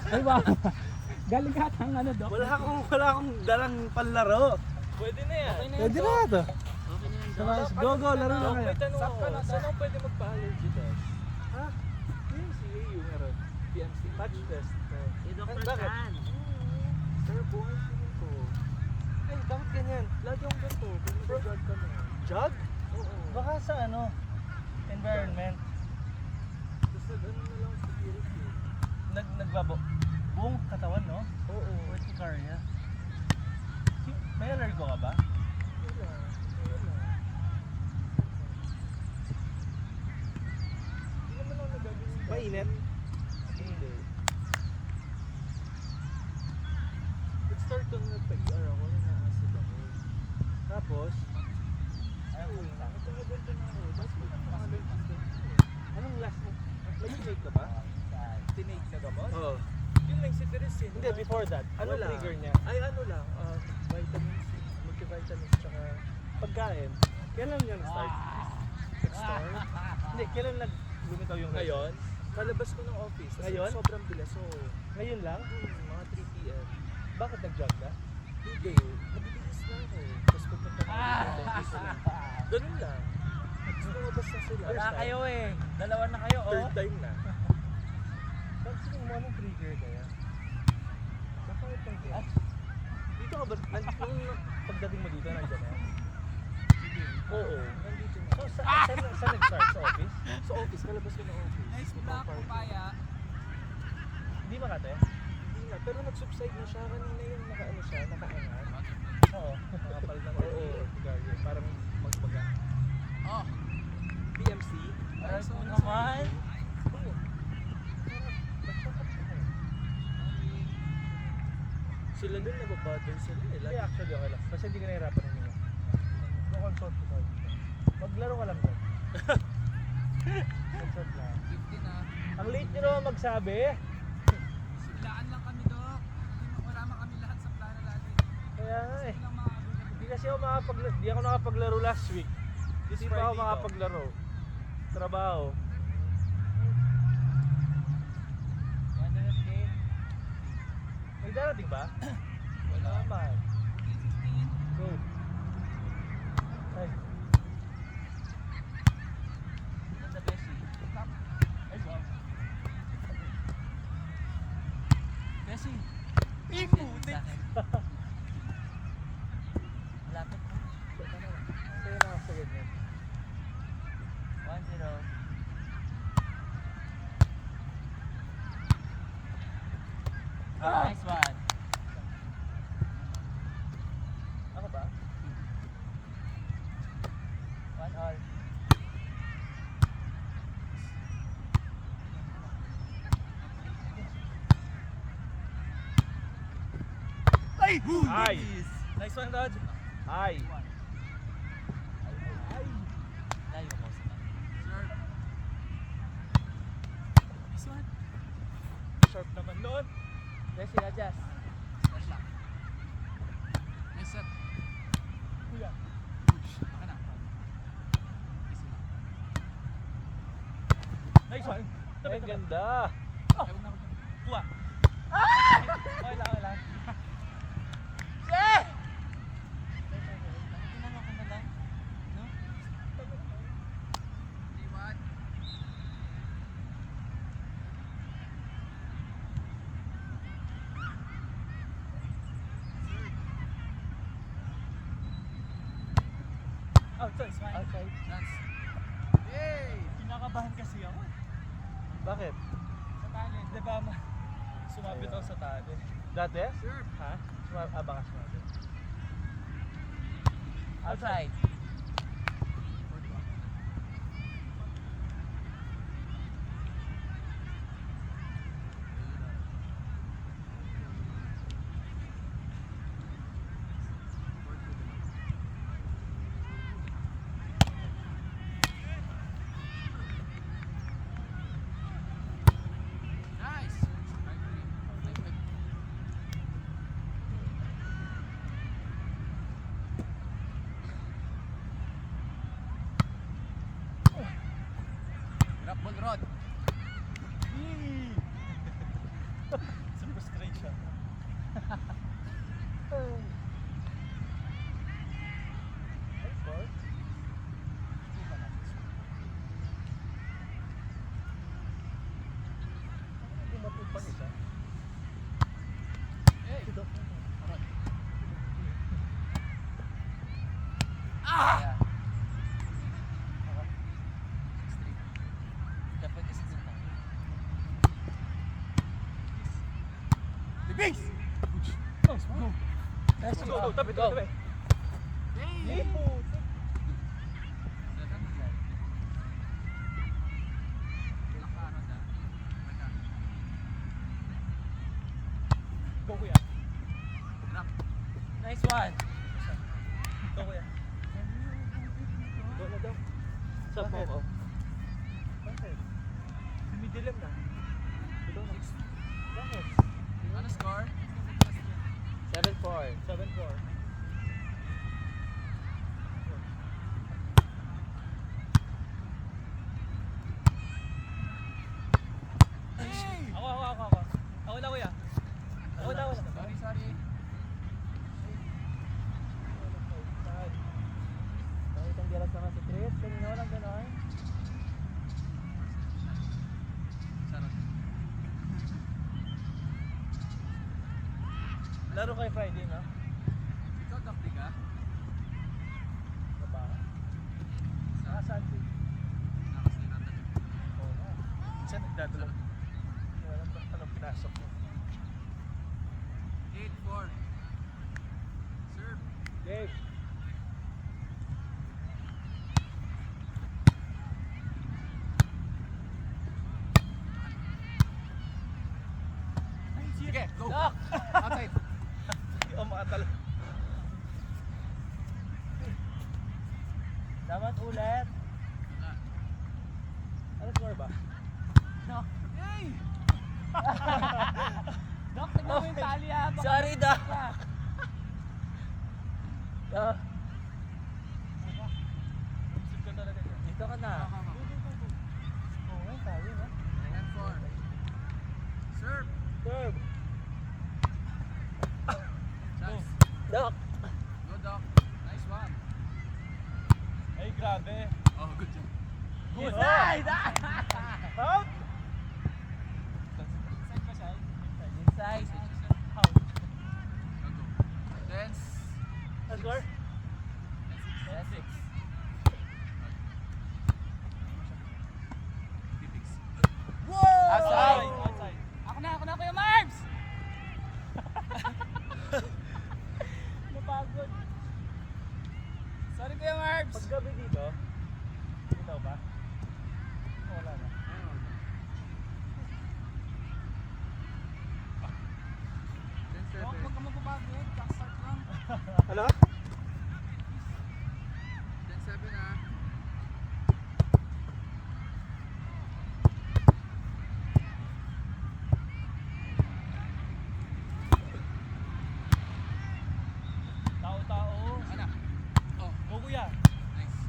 Diba? Galing ka ng ano, Dok? Wala akong dalang panlaro. Pwede na yan. Pwede na ito. Okay na yan, Dok. Sama, go, laro na kayo. May tanong ako. Saan ako pwede magpa-allergy test? Ha? PMC, yung meron. PMC. Patch test. Si Dr. Bakit? Chan. Sir, buhay tingin ko. Ay, bakit ganyan? Lagi akong ganito. Kung nag-drug ka na. Jog? Oo. Baka sa ano? Environment. Tapos nag-ano na lang security. Nagbabo. Buong katawan, no? Oo. Urticaria. May allergo ka ba? Wala. Hindi naman ako nagagawin. Mainit? Hindi. Nag-start kang nagpa-ER ako, na-acid ako. Tapos? Ayaw ko lang. Ito nga ganito na ako. Tapos ko lang allergies din. Anong last mo? Nag-tinake ka ba? Tinake na gamot? Oo. Yun lang si Teresin. Hindi, before that. Ano Wala. trigger niya? Ay, ano lang. Vitamins, multivitamins, tsaka Pagkain. Kailan yan start? nag-start. Hindi, kailan lumitaw yung Ngayon, kalabas ko ng office. Kasi Ngayon? sobrang bilis. So, Ngayon lang? mga 3 p.m. Bakit nag-jog ka? Hindi. Nabibilis na ako. Tapos pupunta na ako dito lang. Ganun lang. Tapos lumabas na sila. Wala kayo eh. Dalawa na kayo, oh. Third time na. Pansin mo anong trigger kaya? Baka itong kaya? Dito ka ba? Nung pagdating mo dito, nandiyan na? Oo. Nandito na. So, saan nag-start? Sa office? Sa office, kalabas ko ng office. Nice Punta black ako parking. papaya. Hindi Makate? Hindi na. Pero nag-subside na siya. Kanina yung naka-ano siya, nakaangat. Oo. Nakapal ng orticaria. Parang magbaga. Oh. PMC. Aray ko naman. Oo. Sila din nababother sila eh. Hindi actually okay lang. Basta hindi ka nahirapan ng mga. No-consult ko sa maglaro ka lang doon. Consult lang. 50 na. Ang late nyo naman magsabi. Silaan lang kami, Dok. Wala man kami lahat sa plano natin. Kaya nga eh. Lang mga available. Hindi kasi ako hindi ako nakapaglaro last week. This Hindi pa ako Friday makapaglaro. Trabaho. 100K. May darating ba? Wala. Naman. 15. Go. Ay. Ganda, Bessie. Ay, wow. Bessie. Putik. Malapit na. Sa'yo na ako sa ganyan. 1-0. Nice one. Ako ba? 1-all. Ay! Ay! Nice one, Dodge. Ay! Layo mo sa Sir. This one. Sharp naman noon. Bessie, adjust. That's lang. Nice set. Kuya. Push. Baka na. Easy lang. Nice one. Ay, ganda. Ayaw na ako. Kuha. Okay lang, okay lang. Shit! Tinanong ko na lang. No? Iwan. Outside. It's fine. Outside. Chance. Yay! Kinakabahan kasi ako. Bakit? Sa tali. Di ba sumabit ako sa tali? Dati? Sure. Ha? Baka sumabit. Outside. Sa frustration. Ay, four. Dumating pa isa. Hey! Aron. Ah! Yeah. Dapat isa din tayo. Libings! Nice one. Nice Go, one. go, tabi, tabi, tabi. Hey! Lipo. Go, kuya. Nice one. Go, kuya. Go na daw. Sa po ko. Bakit? Dumidilim na. Ito na. Bakit? Ano score? 7-4. 7-4. Hey! Ako. Ako na, kuya. Ako na. Sorry. Bakit ang diras naman si Chris? Kanina walang gano'n. Sarap. Laro kay Friday, no? Ikaw, dakdi ka? Ano ba? Sa Sunday. nakasinatan. Oo nga. Minsan nagdadala. Walang anong pinasok mo. 8-4. Serve. Dave. Sige, go! Lock! Outside. Oh, makatal. Dapat ulit. Ano score ba? No. Hey! Doc, tignan mo yung tali ha. Sorry, Doc. Sip ka talaga dyan. Dito ka na. Oo nga, tayo, no? 10-4. Serve. Serve. Chance. Doc. Go, Doc. Nice one. Ay, grabe. Oh, good job. Good. Inside! Out! Side ba siya? Inside. Out. Go, go. Dance. Ano score? 6. Pipix. Outside. Outside. Ako na, Kuya Marbs! Napagod. Sorry, Kuya Marbs! Paggabi dito, ikaw ba? Wala na. Huwag ka magpapagod. Kaka-start lang. Ano? 10-7 ha. Tao-tao. Ano? Oh, Go, kuya. nice.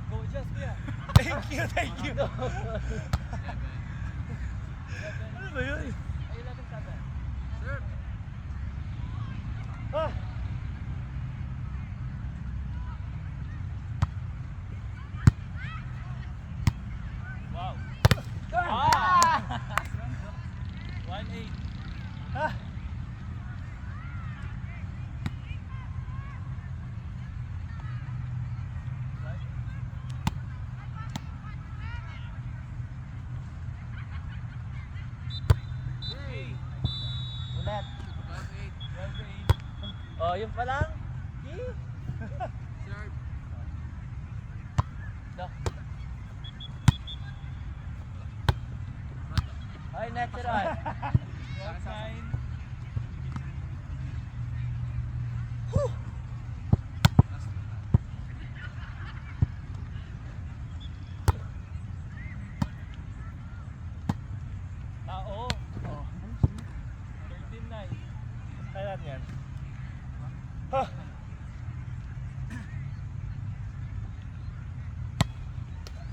Go, just kuya. Thank you. 11. Ano ba yun? Ay, 11-7. Serve. Ah! Wow. Ah! 1-8. Ah! Yay! Ulit. 12-8. Oh, yun pa lang. Serve. Doc. Front. Ay, natural. 12-9. Last one. Tao. Oh. 13-9. Kaya yan. Ha!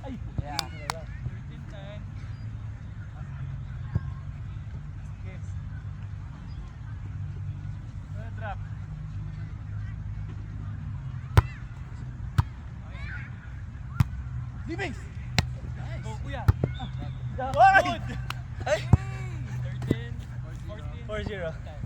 Ay! Yeah. 13-9. Libings! Go, kuya. Ay! Ay! 13, 14. 4-0.